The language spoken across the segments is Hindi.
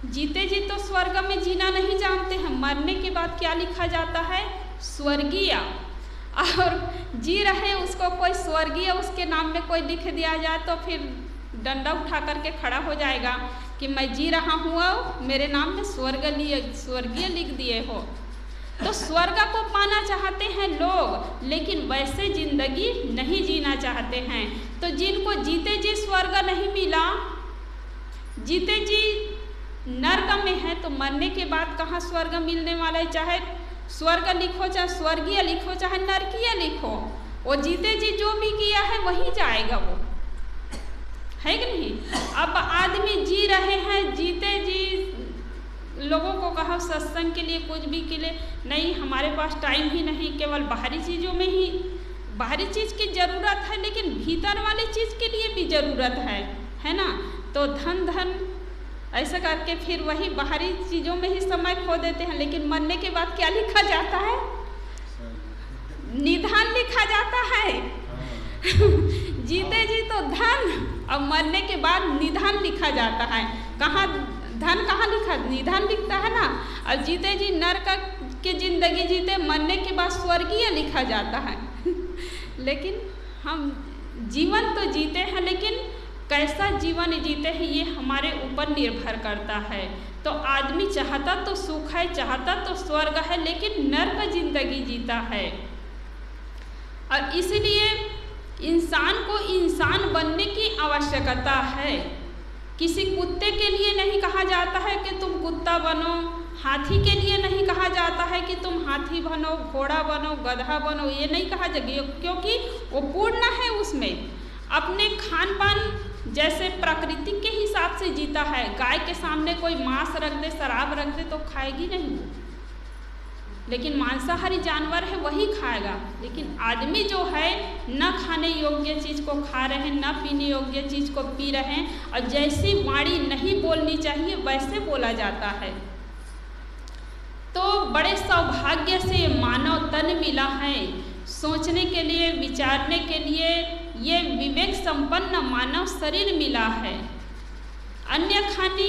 जीते जी तो स्वर्ग में जीना नहीं जानते हैं, मरने के बाद क्या लिखा जाता है? स्वर्गीय। और जी रहे उसको कोई स्वर्गीय उसके नाम में कोई लिख दिया जाए तो फिर डंडा उठा करके खड़ा हो जाएगा कि मैं जी रहा हूँ और मेरे नाम में स्वर्गीय लिख दिए हो। तो स्वर्ग को पाना चाहते हैं लोग, लेकिन वैसे जिंदगी नहीं जीना चाहते हैं। तो जिनको जीते जी स्वर्ग नहीं मिला, जीते जी नरक में है, तो मरने के बाद कहाँ स्वर्ग मिलने वाला है? चाहे स्वर्ग लिखो, चाहे स्वर्गीय लिखो, चाहे नरकीय लिखो, वो जीते जी जो भी किया है वही जाएगा, वो है कि नहीं? अब आदमी जी रहे हैं, जीते जी लोगों को कहा सत्संग के लिए कुछ भी के लिए नहीं, हमारे पास टाइम ही नहीं, केवल बाहरी चीज़ों में ही, बाहरी चीज़ की ज़रूरत है लेकिन भीतर वाली चीज़ के लिए भी ज़रूरत है ना? तो धन ऐसा करके फिर वही बाहरी चीज़ों में ही समय खो देते हैं। लेकिन मरने के बाद क्या लिखा जाता है? निधन लिखा जाता है। जीते जी तो धन और मरने के बाद निधन लिखा जाता है। कहाँ धन कहाँ लिखा? निधन लिखता है ना। और जीते जी नरक की जिंदगी जीते, मरने के बाद स्वर्गीय लिखा जाता है। लेकिन हम जीवन तो जीते हैं, लेकिन कैसा जीवन जीते हैं ये हमारे ऊपर निर्भर करता है। तो आदमी चाहता तो सुख है, चाहता तो स्वर्ग है, लेकिन नरक जिंदगी जीता है। और इसलिए इंसान को इंसान बनने की आवश्यकता है। किसी कुत्ते के लिए नहीं कहा जाता है कि तुम कुत्ता बनो, हाथी के लिए नहीं कहा जाता है कि तुम हाथी बनो, घोड़ा बनो, गधा बनो, ये नहीं कहा जाएगा, क्योंकि वो पूर्ण है। उसमें अपने खान पान जैसे प्रकृति के हिसाब से जीता है। गाय के सामने कोई मांस रख दे, शराब रख दे तो खाएगी नहीं वो, लेकिन मांसाहारी जानवर है वही खाएगा। लेकिन आदमी जो है न खाने योग्य चीज़ को खा रहे हैं, न पीने योग्य चीज़ को पी रहे हैं, और जैसी वाणी नहीं बोलनी चाहिए वैसे बोला जाता है। तो बड़े सौभाग्य से मानव तन मिला है, सोचने के लिए, विचारने के लिए ये विवेक संपन्न मानव शरीर मिला है। अन्य खानी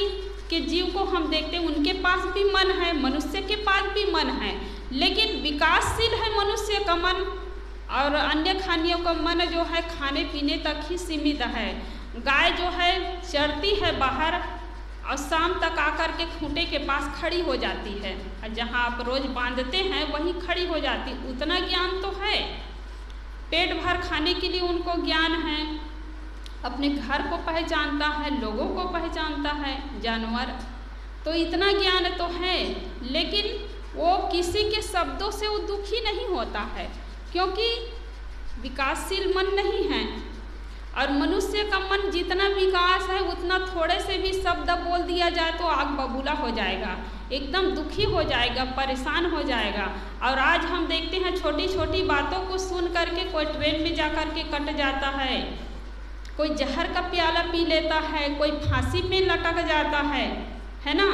के जीव को हम देखते हैं, उनके पास भी मन है, मनुष्य के पास भी मन है, लेकिन विकासशील है मनुष्य का मन, और अन्य खानियों का मन जो है खाने पीने तक ही सीमित है। गाय जो है चरती है बाहर और शाम तक आकर के खूंटे के पास खड़ी हो जाती है, और जहाँ आप रोज बांधते हैं वहीं खड़ी हो जाती। उतना ज्ञान तो है, पेट भर खाने के लिए उनको ज्ञान है, अपने घर को पहचानता है, लोगों को पहचानता है जानवर, तो इतना ज्ञान तो है। लेकिन वो किसी के शब्दों से वो दुखी नहीं होता है, क्योंकि विकासशील मन नहीं है। और मनुष्य का मन जितना विकास है उतना थोड़े से भी शब्द बोल दिया जाए तो आग बबूला हो जाएगा, एकदम दुखी हो जाएगा, परेशान हो जाएगा। और आज हम देखते हैं छोटी छोटी बातों को सुन करके कोई ट्रेन में जा कर के कट जाता है, कोई जहर का प्याला पी लेता है, कोई फांसी में लटक जाता है ना।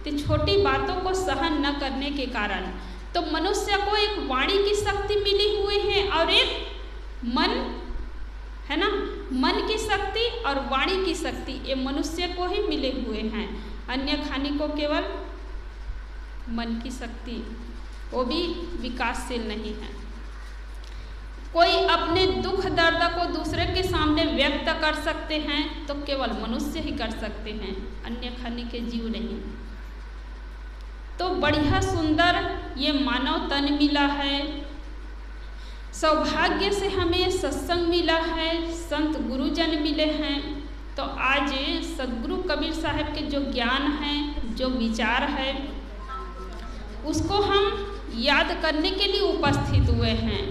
तो छोटी बातों को सहन न करने के कारण तो मनुष्य को एक वाणी की शक्ति मिली हुई है और एक मन है ना, मन की शक्ति और वाणी की शक्ति ये मनुष्य को ही मिले हुए हैं। अन्य खानी को केवल मन की शक्ति, वो भी विकासशील नहीं है। कोई अपने दुख दर्द को दूसरे के सामने व्यक्त कर सकते हैं तो केवल मनुष्य ही कर सकते हैं, अन्य खाने के जीव नहीं। तो बढ़िया सुंदर ये मानव तन मिला है, सौभाग्य से हमें सत्संग मिला है, संत गुरुजन मिले हैं। तो आज सदगुरु कबीर साहब के जो ज्ञान है, जो विचार है, उसको हम याद करने के लिए उपस्थित हुए हैं।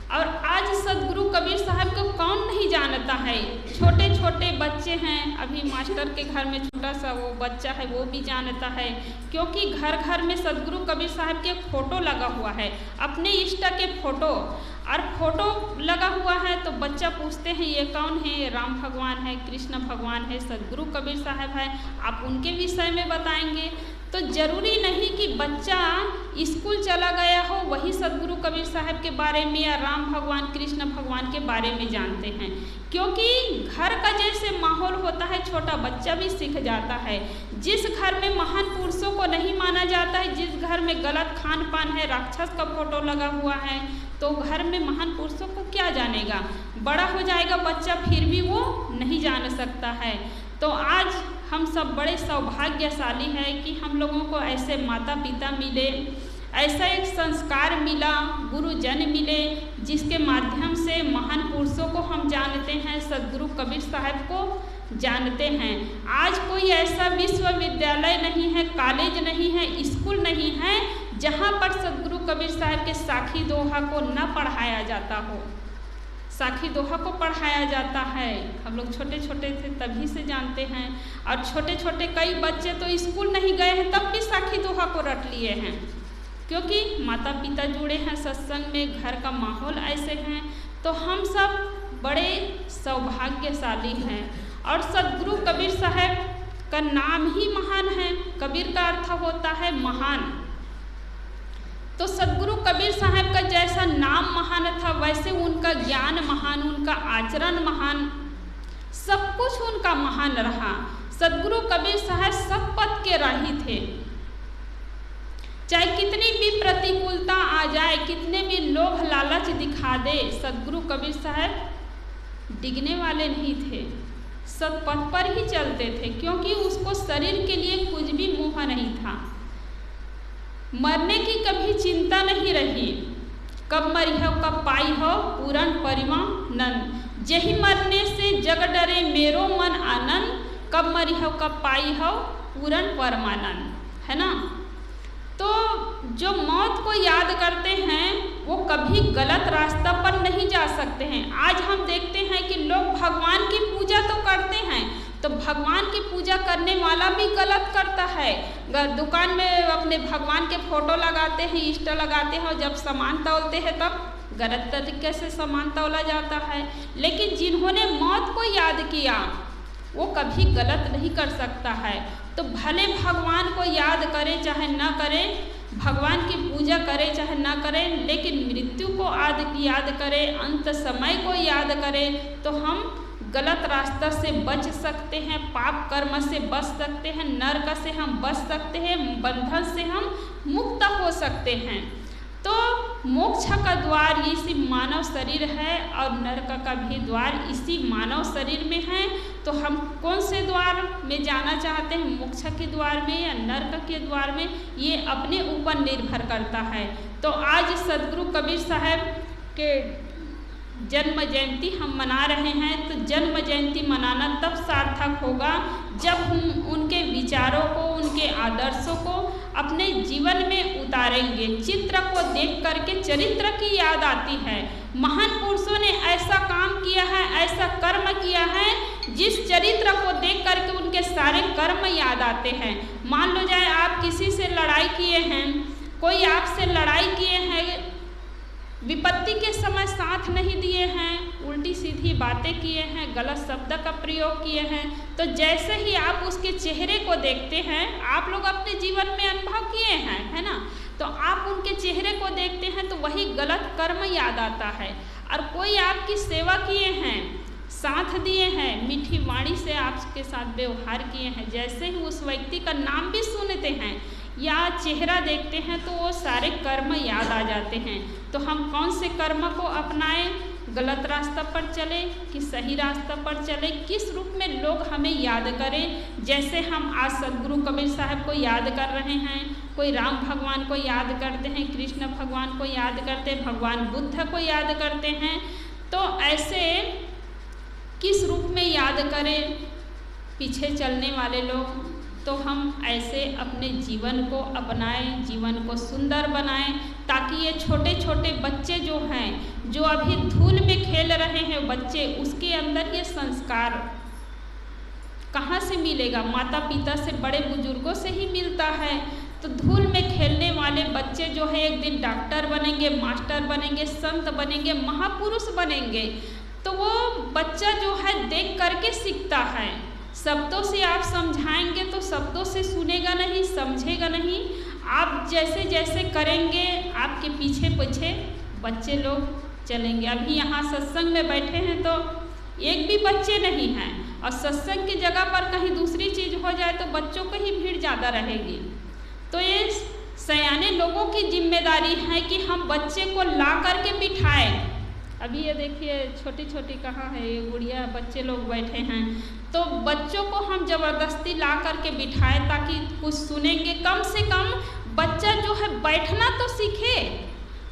और आज सदगुरु कबीर साहब को कौन नहीं जानता है। छोटे छोटे बच्चे हैं, अभी मास्टर के घर में छोटा सा वो बच्चा है वो भी जानता है, क्योंकि घर घर में सदगुरु कबीर साहब के फोटो लगा हुआ है, अपने इष्ट के फोटो। और फोटो लगा हुआ है तो बच्चा पूछते हैं ये कौन है, राम भगवान है, कृष्ण भगवान है, सदगुरु कबीर साहब है, आप उनके विषय में बताएंगे। तो जरूरी नहीं कि बच्चा स्कूल चला गया हो वही सदगुरु कबीर साहब के बारे में या राम भगवान कृष्ण भगवान के बारे में जानते हैं, क्योंकि घर का जैसे माहौल होता है छोटा बच्चा भी सीख जाता है। जिस घर में महान को नहीं माना जाता है। जिस घर में गलत खान पान है, राक्षस का फोटो लगा हुआ है, तो घर में महान पुरुषों को क्या जानेगा। बड़ा हो जाएगा बच्चा फिर भी वो नहीं जान सकता है। तो आज हम सब बड़े सौभाग्यशाली हैं कि हम लोगों को ऐसे माता पिता मिले, ऐसा एक संस्कार मिला, गुरुजन मिले, जिसके माध्यम से महान पुरुषों को हम जानते हैं, सदगुरु कबीर साहब को जानते हैं। आज कोई ऐसा विश्वविद्यालय नहीं है, कॉलेज नहीं है, स्कूल नहीं है जहाँ पर सदगुरु कबीर साहब के साखी दोहा को न पढ़ाया जाता हो। साखी दोहा को पढ़ाया जाता है। हम लोग छोटे छोटे थे तभी से जानते हैं, और छोटे छोटे कई बच्चे तो स्कूल नहीं गए हैं तब भी साखी दोहा को रट लिए हैं, क्योंकि माता पिता जुड़े हैं सत्संग में, घर का माहौल ऐसे हैं। तो हम सब बड़े सौभाग्यशाली हैं। और सदगुरु कबीर साहब का नाम ही महान है। कबीर का अर्थ होता है महान। तो सदगुरु कबीर साहब का जैसा नाम महान था, वैसे उनका ज्ञान महान, उनका आचरण महान, सब कुछ उनका महान रहा। सदगुरु कबीर साहब सब पद के राही थे। चाहे कितनी भी प्रतिकूलता आ जाए, कितने भी लोभ लालच दिखा दे, सदगुरु कबीर साहब डिगने वाले नहीं थे, सत्पथ पर ही चलते थे, क्योंकि उसको शरीर के लिए कुछ भी मोह नहीं था। मरने की कभी चिंता नहीं रही। कब मरी हो कब पाई हो पूरन परिमानंद, जही मरने से जग डरे मेरो मन आनंद, कब मरी हो कब पाई हो पूरन परमानंद, है ना। तो जो मौत को याद करते हैं वो कभी गलत रास्ता पर नहीं जा सकते हैं। आज हम देखते हैं कि लोग भगवान की पूजा तो करते हैं, तो भगवान की पूजा करने वाला भी गलत करता है। दुकान में अपने भगवान के फोटो लगाते हैं, इष्ट लगाते हैं, और जब सामान तौलते हैं तब गलत तरीके से सामान तौला जाता है। लेकिन जिन्होंने मौत को याद किया वो कभी गलत नहीं कर सकता है। तो भले भगवान को याद करें चाहे न करें, भगवान की पूजा करें चाहे न करें, लेकिन मृत्यु को याद करें, अंत समय को याद करें, तो हम गलत रास्ता से बच सकते हैं, पाप कर्म से बच सकते हैं, नरक से हम बच सकते हैं, बंधन से हम मुक्त हो सकते हैं। तो मोक्ष का द्वार इसी मानव शरीर है, और नरक का भी द्वार इसी मानव शरीर में है। तो हम कौन से द्वार में जाना चाहते हैं, मोक्ष के द्वार में या नरक के द्वार में, ये अपने ऊपर निर्भर करता है। तो आज सदगुरु कबीर साहब के जन्म जयंती हम मना रहे हैं। तो जन्म जयंती मनाना तब सार्थक होगा जब हम उनके विचारों को, उनके आदर्शों को अपने जीवन में उतारेंगे। चित्र को देख करके चरित्र की याद आती है। महान पुरुषों ने ऐसा काम किया है, ऐसा कर्म किया है, जिस चरित्र को देख करके उनके सारे कर्म याद आते हैं। मान लो जाए आप किसी से लड़ाई किए हैं, कोई आपसे लड़ाई किए हैं, विपत्ति के समय साथ नहीं दिए हैं, उल्टी सीधी बातें किए हैं, गलत शब्द का प्रयोग किए हैं, तो जैसे ही आप उसके चेहरे को देखते हैं, आप लोग अपने जीवन में अनुभव किए हैं, है ना, तो आप उनके चेहरे को देखते हैं तो वही गलत कर्म याद आता है। और कोई आपकी सेवा किए हैं, साथ दिए हैं, मीठी वाणी से आपके साथ व्यवहार किए हैं, जैसे ही उस व्यक्ति का नाम भी सुनते हैं या चेहरा देखते हैं तो वो सारे कर्म याद आ जाते हैं। तो हम कौन से कर्म को अपनाएं, गलत रास्ता पर चले कि सही रास्ता पर चले, किस रूप में लोग हमें याद करें। जैसे हम आज सदगुरु कबीर साहब को याद कर रहे हैं, कोई राम भगवान को याद करते हैं, कृष्ण भगवान को याद करते हैं, भगवान बुद्ध को याद करते हैं, तो ऐसे किस रूप में याद करें पीछे चलने वाले लोग। तो हम ऐसे अपने जीवन को अपनाएं, जीवन को सुंदर बनाएं, ताकि ये छोटे छोटे बच्चे जो हैं, जो अभी धूल में खेल रहे हैं बच्चे, उसके अंदर ये संस्कार कहाँ से मिलेगा, माता पिता से, बड़े बुजुर्गों से ही मिलता है। तो धूल में खेलने वाले बच्चे जो है एक दिन डॉक्टर बनेंगे, मास्टर बनेंगे, संत बनेंगे, महापुरुष बनेंगे। तो वो बच्चा जो है देख करके सीखता है। शब्दों से आप समझाएंगे तो शब्दों से सुनेगा नहीं, समझेगा नहीं। आप जैसे जैसे करेंगे आपके पीछे पीछे बच्चे लोग चलेंगे। अभी यहाँ सत्संग में बैठे हैं तो एक भी बच्चे नहीं हैं, और सत्संग की जगह पर कहीं दूसरी चीज़ हो जाए तो बच्चों की ही भीड़ ज़्यादा रहेगी। तो ये सयाने लोगों की जिम्मेदारी है कि हम बच्चे को ला करके बिठाएं। अभी ये देखिए छोटी छोटी कहाँ है ये गुड़िया, बच्चे लोग बैठे हैं, तो बच्चों को हम ज़बरदस्ती ला करके बिठाएं ताकि कुछ सुनेंगे। कम से कम बच्चा जो है बैठना तो सीखे,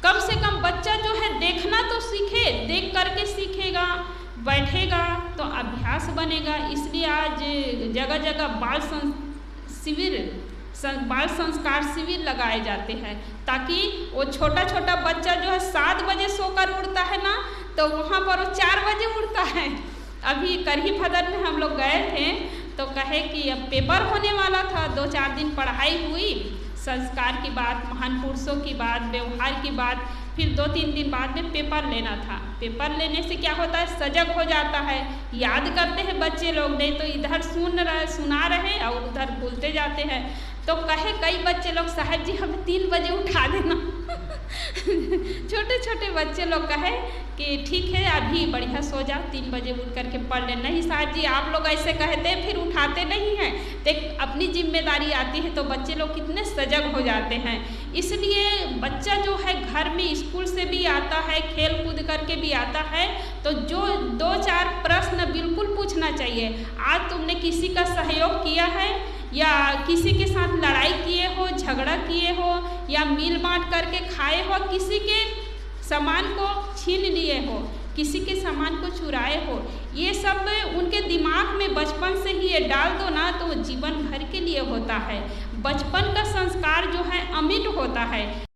कम से कम बच्चा जो है देखना तो सीखे, देख करके सीखेगा, बैठेगा तो अभ्यास बनेगा। इसलिए आज जगह जगह बाल संस्कार शिविर लगाए जाते हैं ताकि वो छोटा छोटा बच्चा जो है 7 बजे सोकर उठता है ना, तो वहाँ पर वो 4 बजे उठता है। अभी करही भदर में हम लोग गए थे तो कहे कि अब पेपर होने वाला था, 2-4 दिन पढ़ाई हुई, संस्कार की बात, महान पुरुषों की बात, व्यवहार की बात, फिर 2-3 दिन बाद में पेपर लेना था। पेपर लेने से क्या होता है, सजग हो जाता है, याद करते हैं बच्चे लोग, नहीं तो इधर सुना रहे और उधर भूलते जाते हैं। तो कहे कई बच्चे लोग साहब जी हमें 3 बजे उठा देना छोटे छोटे बच्चे लोग कहे कि ठीक है अभी बढ़िया सो जाओ, 3 बजे उठ करके पढ़ ले। नहीं साहब जी आप लोग ऐसे कहते फिर उठाते नहीं हैं, तो अपनी जिम्मेदारी आती है तो बच्चे लोग कितने सजग हो जाते हैं। इसलिए बच्चा जो है घर में स्कूल से भी आता है, खेल कूद करके भी आता है, तो जो 2-4 प्रश्न बिल्कुल पूछना चाहिए। आज तुमने किसी का सहयोग किया है या किसी के साथ लड़ाई किए हो, झगड़ा किए हो, या मिल बांट करके खाए हो, किसी के सामान को छीन लिए हो, किसी के सामान को चुराए हो, ये सब उनके दिमाग में बचपन से ही ये डाल दो ना तो जीवन भर के लिए होता है। बचपन का संस्कार जो है अमिट होता है।